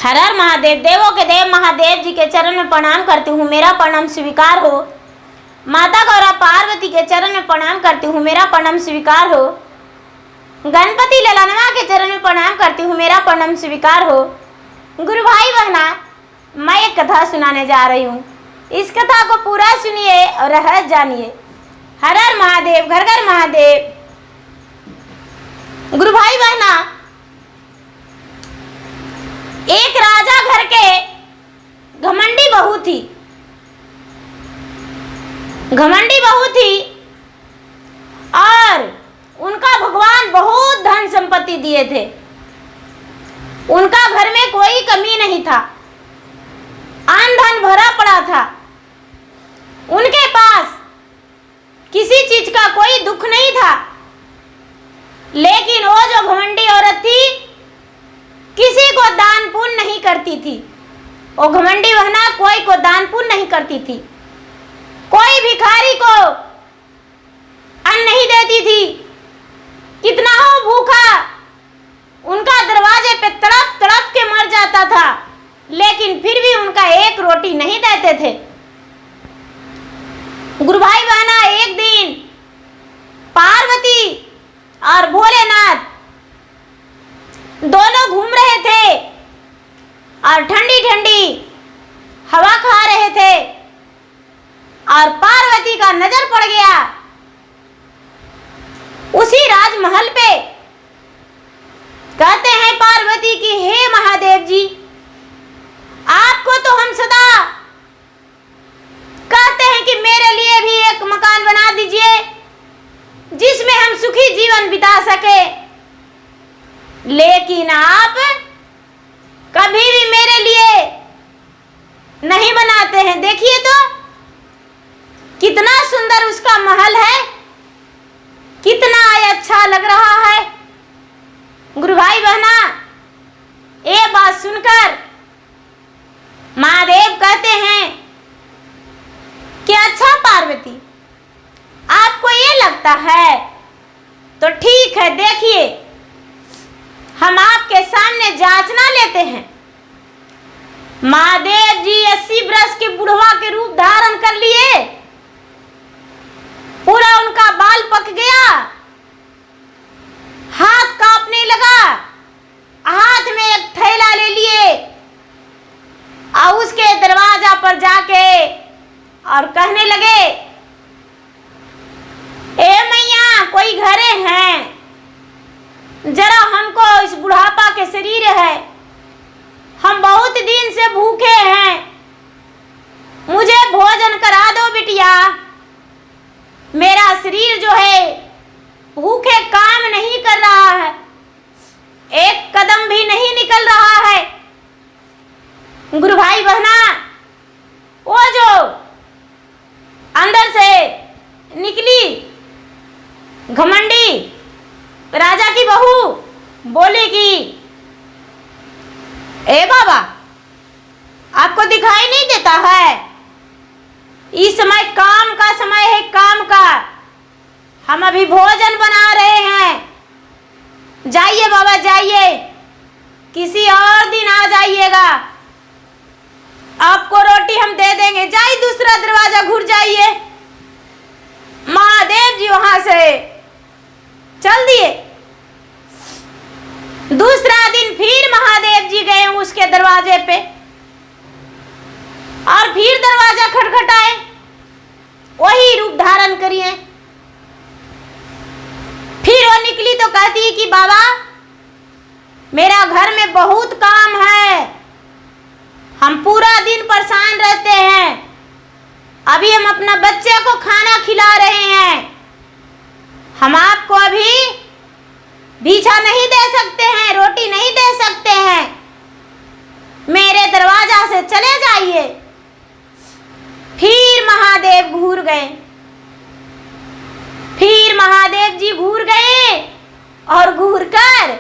हर हर महादेव। देवों के देव महादेव जी के चरण में प्रणाम करती हूँ, मेरा प्रणाम स्वीकार हो। माता गौरा पार्वती के चरण में प्रणाम करती हूँ, मेरा प्रणाम स्वीकार हो। गणपति ललनवा के चरण में प्रणाम करती हूँ, मेरा प्रणाम स्वीकार हो। गुरु भाई बहना, मैं एक कथा सुनाने जा रही हूँ। इस कथा को पूरा सुनिए और रहस्य जानिए। हर हर महादेव, घर घर महादेव। गुरु भाई बहना, एक राजा घर के घमंडी बहू थी। घमंडी बहू थी और उनका भगवान बहुत धन संपत्ति दिए थे। उनका घर में कोई कमी नहीं था, अन्न धन भरा पड़ा था। उनके पास किसी चीज का कोई दुख नहीं था। लेकिन वो जो घमंडी औरत थी, किसी को दान पुण्य नहीं करती थी। वो घमंडी बहना कोई को दान पुण्य नहीं करती थी, कोई भिखारी को अन्न नहीं देती थी। कितना हो भूखा उनका दरवाजे पे तड़प तड़प के मर जाता था, लेकिन फिर भी उनका एक रोटी नहीं देते थे। गुरु भाई बहना, एक दिन पार्वती और भोलेनाथ दोनों घूम रहे थे और ठंडी ठंडी हवा खा रहे थे और पार्वती का नजर पड़ गया उसी राजमहल पे। कहते हैं पार्वती की, हे महादेव जी, आपको तो हम सदा कहते हैं कि मेरे लिए भी एक मकान बना दीजिए जिसमें हम सुखी जीवन बिता सके, लेकिन आप कभी भी मेरे लिए नहीं बनाते हैं। देखिए तो कितना सुंदर उसका महल है, कितना अच्छा लग रहा है। गुरु भाई बहना, ये बात सुनकर महादेव कहते हैं कि अच्छा पार्वती, आपको ये लगता है तो ठीक है, देखिए हम आपके सामने जांचना लेते हैं। महादेव जी 80 वर्ष के बुढ़वा के रूप धारण कर लिए, पूरा उनका बाल पक गया, हाथ कांपने लगा, हाथ में एक थैला ले लिए और उसके दरवाजा पर जाके और कहने लगे, ए मैया, कोई घरे हैं? जरा हमको, इस बुढ़ापा के शरीर है, हम बहुत दिन से भूखे हैं, मुझे भोजन करा दो बिटिया। मेरा शरीर जो है भूखे काम नहीं कर रहा है, एक कदम भी नहीं निकल रहा है। गुरु भाई बहना, वो जो अंदर से निकली घमंडी राजा की बहू बोले कि ए बाबा, आपको दिखाई नहीं देता है? इस समय काम का समय है, काम का। हम अभी भोजन बना रहे हैं। जाइए बाबा, जाइए, किसी और दिन आ जाइएगा, आपको रोटी हम दे देंगे। जाइए, दूसरा दरवाजा घुर जाइए। महादेव जी वहां से चल दिए। दूसरा दिन फिर महादेव जी गए उसके दरवाजे पे और फिर दरवाजा खटखटाए, वही रूप धारण करिए। फिर वो निकली तो कहती कि बाबा, मेरा घर में बहुत काम है, हम पूरा दिन परेशान रहते हैं, अभी हम अपना बच्चे को खाना खिला रहे हैं, हम आपको अभी भीछा नहीं दे सकते हैं, रोटी नहीं दे सकते हैं, मेरे दरवाजा से चले जाइए। फिर महादेव घूर गए, फिर महादेव जी घूर गए और घूर कर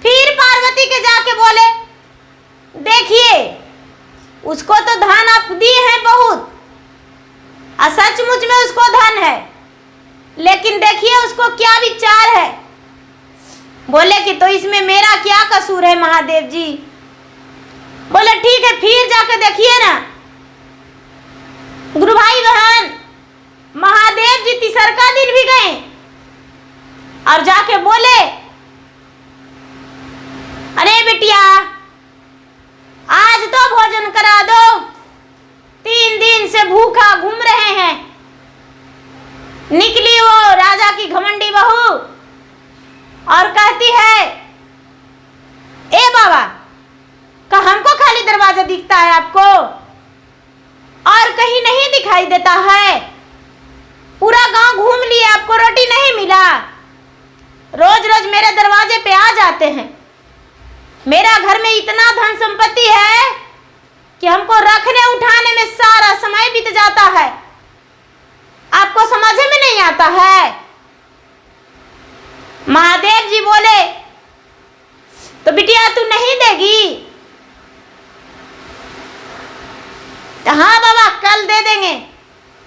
फिर पार्वती के जाके बोले, देखिए उसको तो धन आप दिए हैं बहुत, और सचमुच में उसको धन है, लेकिन देखिए उसको क्या विचार है। बोले कि तो इसमें मेरा क्या कसूर है महादेव जी? बोले ठीक है, फिर जाके देखिए ना। गुरु भाई बहन, महादेव जी तीसरका दिन भी गए और जाके बोले, अरे बिटिया आज तो भोजन करा दो, 3 दिन से भूखा घूम रहे हैं। निकली वो राजा की घमंडी बहू और कहती है, ए बाबा का हमको खाली दरवाजा दिखता है आपको और कहीं नहीं दिखाई देता है? पूरा गांव घूम लिए, आपको रोटी नहीं मिला? रोज रोज मेरे दरवाजे पे आ जाते हैं। मेरा घर में इतना धन संपत्ति है कि हमको रखने उठाने में सारा समय बीत जाता है, आपको समझ में नहीं आता है। महादेव जी बोले, तो बिटिया तू नहीं देगी? हाँ बाबा कल दे देंगे,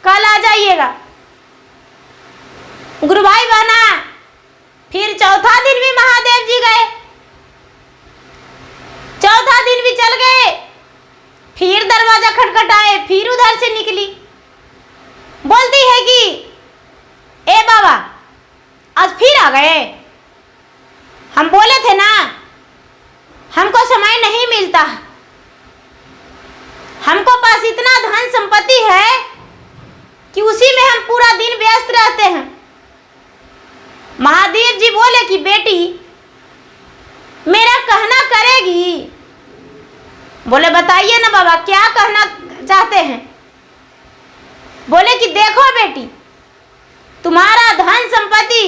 कल आ जाइएगा। गुरु भाई बहना, फिर चौथा दिन भी महादेव जी गए, चौथा दिन भी चल गए, फिर दरवाजा खटखटाए, फिर उधर से निकली। बोलती है कि ए बाबा आज फिर आ गए? हम बोले थे ना हमको समय नहीं मिलता, हमको पास इतना धन संपत्ति है कि उसी में हम पूरा दिन व्यस्त रहते हैं। महादेव जी बोले कि बेटी मेरा कहना करेगी? बोले बताइए ना बाबा क्या कहना चाहते हैं? बोले कि देखो बेटी, तुम्हारा धन संपत्ति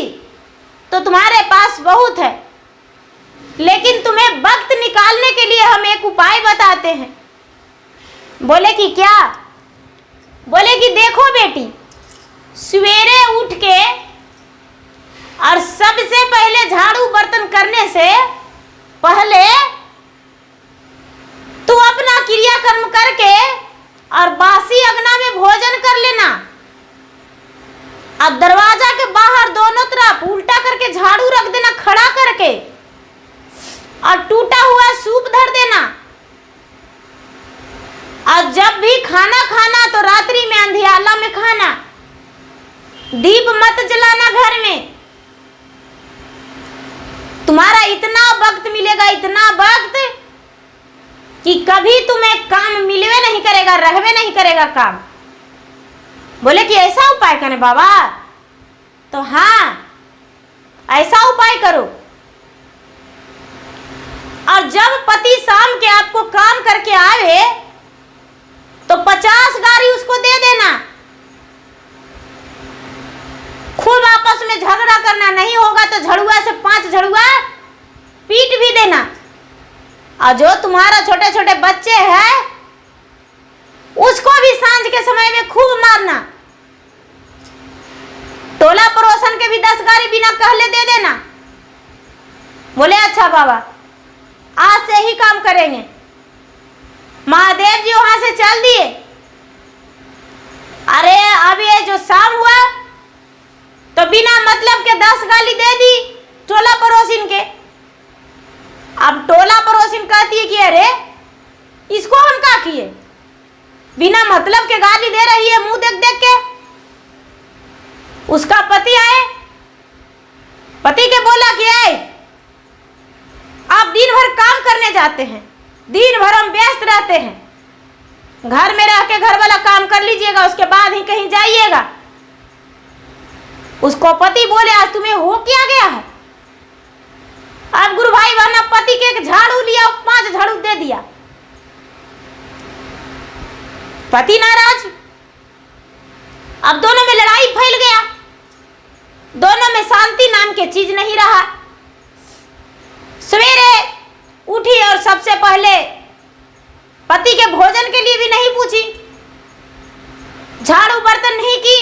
तो तुम्हारे पास बहुत है, लेकिन तुम्हें वक्त निकालने के लिए हम एक उपाय बताते हैं। बोले कि क्या? बोले कि देखो बेटी, सवेरे उठ के और सबसे पहले झाड़ू बर्तन करने से पहले तू अपना क्रियाकर्म करके और बासी अगना में भोजन कर लेना। अब दरवाजा के बाहर दोनों तरफ उल्टा करके झाड़ू रख देना खड़ा करके, और टूटा हुआ सूप धर देना। और जब भी खाना खाना तो रात्रि में अंधियाला में खाना, दीप मत जलाना घर में। तुम्हारा इतना वक्त मिलेगा, इतना वक्त कि कभी तुम्हें काम मिलवे नहीं करेगा, रहवे नहीं करेगा काम। बोले कि ऐसा उपाय करें बाबा? तो हाँ ऐसा उपाय करो। और जब पति शाम के आपको काम करके आवे तो 50 गारी उसको दे देना। खूब आपस में झगड़ा करना, नहीं होगा तो झड़ुआ से 5 झड़ुआ पीट भी देना। और जो तुम्हारा छोटे छोटे बच्चे हैं उसको भी सांझ के समय में खूब मारना। टोला पड़ोसन के भी 10 गारी बिना कहले दे देना। बोले अच्छा बाबा आज से ही काम करेंगे। महादेव जी वहां से चल दिए। अरे अब ये जो शाम हुआ तो बिना मतलब के 10 गाली दे दी टोला पड़ोसिन के। अब टोला पड़ोसिन कहती है कि अरे इसको हम क्या किए, बिना मतलब के गाली दे रही है मुंह देख देख के। उसका पति आए, पति के बोला कि आए आप दिन भर काम करने जाते हैं, दिन भर हम व्यस्त रहते हैं, घर में रह के घर वाला काम कर लीजिएगा, उसके बाद ही कहीं जाइएगा। उसको पति बोले आज तुम्हें हो क्या गया है? अब गुरु भाई बहना पति के एक झाड़ू लिया, 5 झाड़ू दे दिया। पति नाराज। अब दोनों में लड़ाई फैल गया, दोनों में शांति नाम की चीज नहीं रहा। सवेरे उठी और सबसे पहले पति के भोजन के लिए भी नहीं पूछी, झाड़ू बर्तन नहीं की।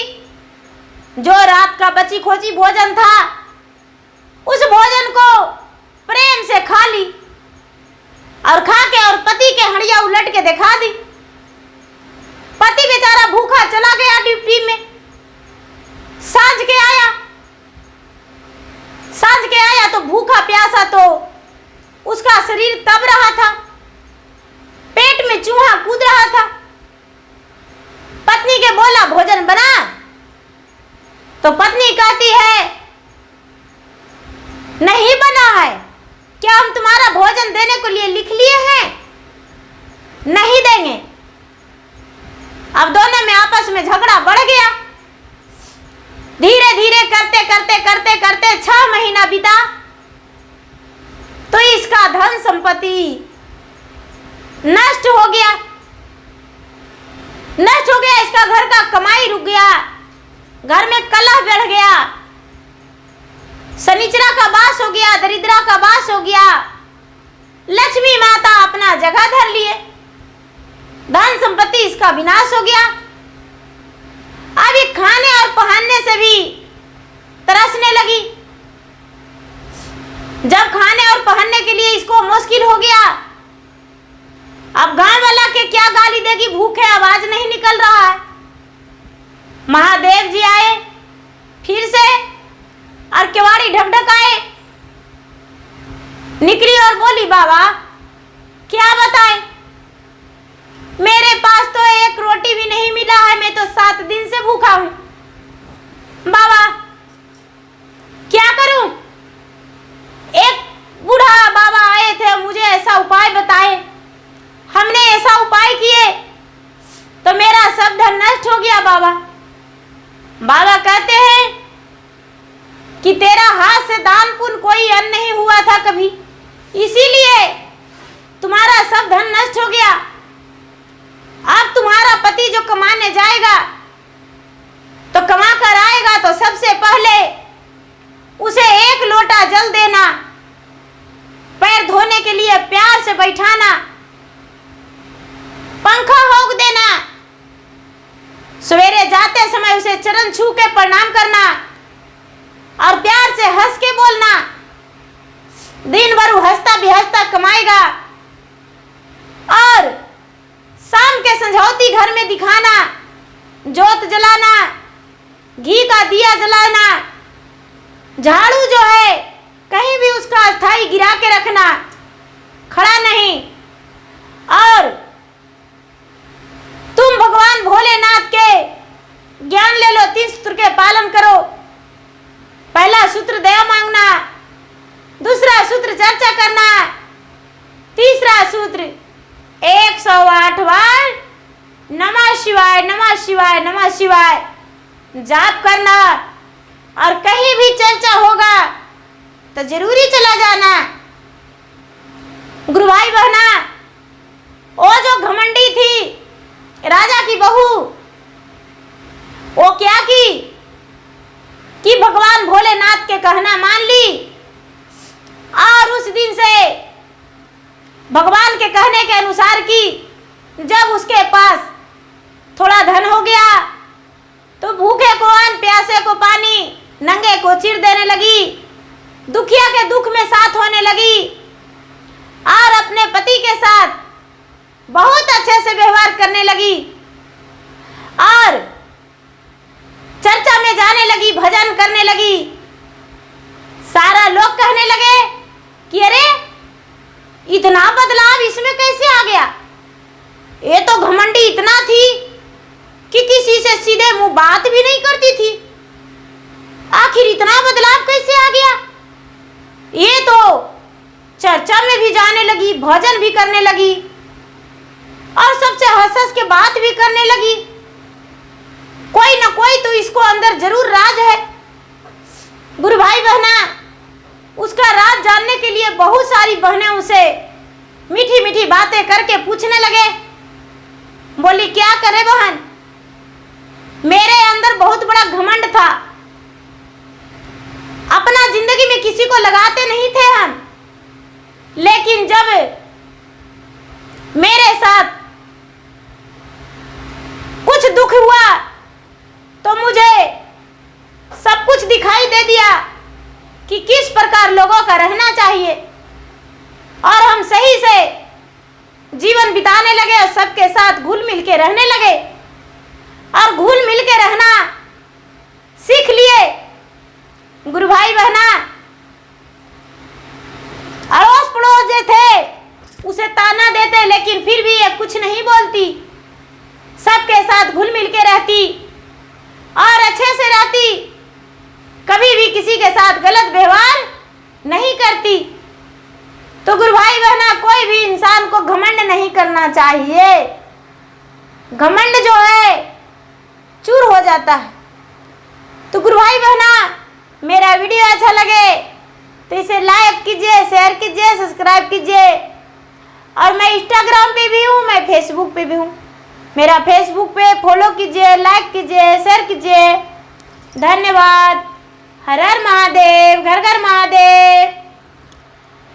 जो रात का बची खोची भोजन था उस भोजन को प्रेम से खा ली और खा के और पति के हड़िया उलट के दिखा दी। पति बेचारा भूखा चला गया ड्यूटी में। सांझ के आया तो भूखा प्यासा तो उसका शरीर तब रहा था। बोला भोजन बना, तो पत्नी कहती है नहीं बना है। क्या हम तुम्हारा भोजन देने को लिए लिख लिए हैं? नहीं देंगे। अब दोनों में आपस में झगड़ा बढ़ गया। धीरे धीरे करते करते करते करते 6 महीना बीता, तो इसका धन संपत्ति नष्ट हो गया। नष्ट हो गया, इसका घर का कमाई रुक गया, घर में कलह बढ़ गया, शनिचरा का वास हो गया, दरिद्रा का वास हो गया। लक्ष्मी माता अपना जगह धर लिए, धन संपत्ति इसका विनाश हो गया। अब ये खाने और पहनने से भी तरसने लगी। जब खाने और पहनने के लिए इसको मुश्किल हो गया, अब गांव वाला के क्या गाली देगी, भूखे आवाज नहीं निकल रहा है। महादेव जी आए फिर से और केवाड़ी ढकढकाए, निकली और बोली बाबा क्या बताएं, मेरे पास तो एक रोटी भी नहीं मिला है, मैं तो 7 दिन से भूखा हूं। बाबा क्या करूं? एक बूढ़ा बाबा आए थे, मुझे ऐसा उपाय बताए, हमने ऐसा उपाय किए तो मेरा सब धन नष्ट हो गया। बाबा बाबा कहते हैं कि तेरा हाथ से दान पुण्य कोई अन्न नहीं हुआ था कभी, इसीलिए तुम्हारा सब धन नष्ट हो गया। अब तुम्हारा पति जो कमाने जाएगा तो कमा कर आएगा तो सबसे पहले उसे 1 लोटा जल देना, पैर धोने के लिए प्यार से बैठाना, पंखा होक देना, सवेरे जाते समय उसे चरण छू के प्रणाम करना और प्यार से हंस के बोलना। दिन भर वो हंसता भी हंसता कमाएगा और शाम के संझौती घर में दिखाना, जोत जलाना, घी का दिया जलाना, झाड़ू जो है कहीं भी उसका अस्थाई गिरा के रखना, खड़ा नहीं। और तुम भगवान भोलेनाथ के ज्ञान ले लो, 3 सूत्र के पालन करो। पहला सूत्र दया मांगना, दूसरा सूत्र चर्चा करना, तीसरा सूत्र 108 बार नमः शिवाय नमः शिवाय नमः शिवाय जाप करना। और कहीं भी चर्चा होगा तो जरूरी चला जाना। गुरु भाई बहना, वो जो घमंडी थी राजा की बहू, वो क्या की कि भगवान भोलेनाथ के कहना मान ली और उस दिन से भगवान के कहने के अनुसार की। जब उसके पास थोड़ा धन हो गया तो भूखे को अन्न, प्यासे को पानी, नंगे को चिर देने लगी, दुखिया के दुख में साथ होने लगी और अपने पति के साथ बहुत अच्छे से व्यवहार करने लगी और चर्चा में जाने लगी, भजन करने लगी। सारा लोग कहने लगे कि अरे इतना बदलाव इसमें कैसे आ गया, ये तो घमंडी इतना थी कि किसी से सीधे मुंह बात भी नहीं करती थी, आखिर इतना बदलाव कैसे आ गया। ये तो चर्चा में भी जाने लगी, भजन भी करने लगी और सबसे हंस हंस के बात भी करने लगी। कोई ना कोई तो इसको अंदर जरूर राज है। गुरु भाई बहना, उसका राज जानने के लिए बहुत सारी बहनें उसे मीठी मीठी बातें करके पूछने लगे। बोली क्या करे बहन, मेरे अंदर बहुत बड़ा घमंड था, अपना जिंदगी में किसी को लगाते नहीं थे हम, लेकिन जब मेरे साथ कुछ दुख हुआ तो मुझे सब कुछ दिखाई दे दिया कि किस प्रकार लोगों का रहना चाहिए और हम सही से जीवन बिताने लगे और सबके साथ घुल मिल के रहने लगे और घुल मिल के रहना सीख लिए। गुरु भाई बहना, अड़ोस पड़ोस जो थे उसे ताना देते लेकिन फिर भी ये कुछ नहीं बोलती, सबके साथ घुल मिल के रहती और अच्छे से रहती, कभी भी किसी के साथ गलत व्यवहार नहीं करती। तो गुरु भाई बहना, कोई भी इंसान को घमंड नहीं करना चाहिए। घमंड जो है चूर हो जाता है। तो गुरु भाई बहना, मेरा वीडियो अच्छा लगे तो इसे लाइक कीजिए, शेयर कीजिए, सब्सक्राइब कीजिए। और मैं इंस्टाग्राम पे भी हूँ, मैं फेसबुक पे भी हूँ। मेरा फेसबुक पे फॉलो कीजिए, लाइक कीजिए, शेयर कीजिए। धन्यवाद। हर हर महादेव, घर घर महादेव।